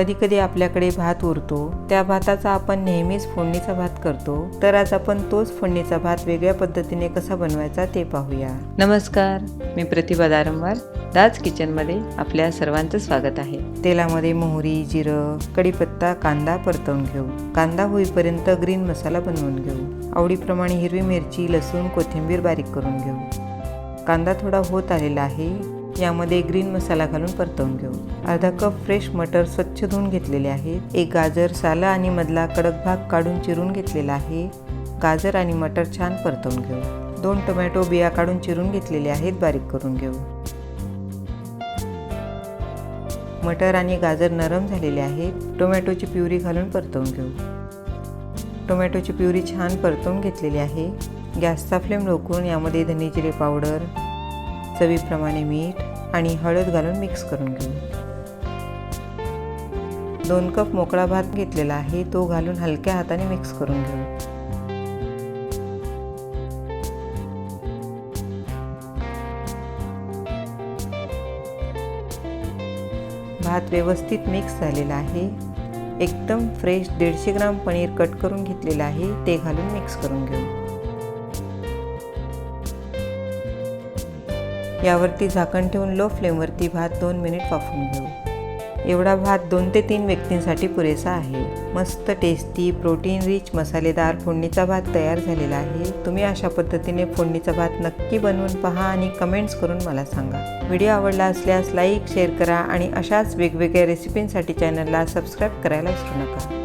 कधी कधी आपल्याकडे भात उरतो, त्या भाताचा आपण नेहमीच फोडणीचा भात करतो, तर आज आपण तोच फोडणीचा भात वेगळ्या पद्धतीने कसा बनवायचा ते पाहूया। नमस्कार, मी प्रतिभा दारंवार, दाज किचनमध्ये आपल्या सर्वांचं स्वागत आहे। तेलामध्ये मोहरी, जिरं, कढीपत्ता, कांदा परतवून घेऊ। कांदा होईपर्यंत ग्रीन मसाला बनवून घेऊ। आवडीप्रमाणे हिरवी मिरची, लसूण, कोथिंबीर बारीक करून घेऊ। कांदा थोडा होत आलेला आहे, यामध्ये ग्रीन मसाला घालून परतवून घेऊ। अर्धा कप फ्रेश मटर स्वच्छ धुवून घेतलेले आहेत। एक गाजर साला आणि मधला कडक भाग काढून चिरून घेतलेला आहे। गाजर आणि मटर छान परतवून घेऊ। 2 टोमॅटो बिया काढून चिरून घेतलेले आहेत, बारीक करून घेऊ। मटर आणि गाजर नरम झालेले आहेत, टोमॅटोची प्युरी घालून परतवून घेऊ। टोमॅटोची प्युरी छान परतवून घेतलेली आहे। गॅसचा फ्लेम रोखून यामध्ये धने जिरे पावडर, चवीप्रमाणे मीठ आणि हळद घालून मिक्स करून घेऊ। 2 कप मोकळा भात घेतलेला आहे, तो घालून हलक्या हाताने मिक्स करून घेऊ। भात व्यवस्थित मिक्स झालेला आहे। एकदम फ्रेश 150 ग्राम पनीर कट करून घेतलेला आहे, ते घालून मिक्स करून घेऊ। यावरती झाकण ठेवून लो फ्लेमवरती भात 2 मिनिट वाफवून घेऊ। एवढा भात 2 ते 3 व्यक्तींसाठी पुरेसा आहे। मस्त टेस्टी, प्रोटीन रिच, मसालेदार फोडणीचा भात तयार झालेला आहे। तुम्ही अशा पद्धतीने फोडणीचा भात नक्की बनवून पहा आणि कमेंट्स करून मला सांगा। व्हिडिओ आवडला असल्यास लाईक, शेअर करा आणि अशाच वेगवेगळ्या रेसिपींसाठी चॅनलला सबस्क्राईब करायला विसरू नका।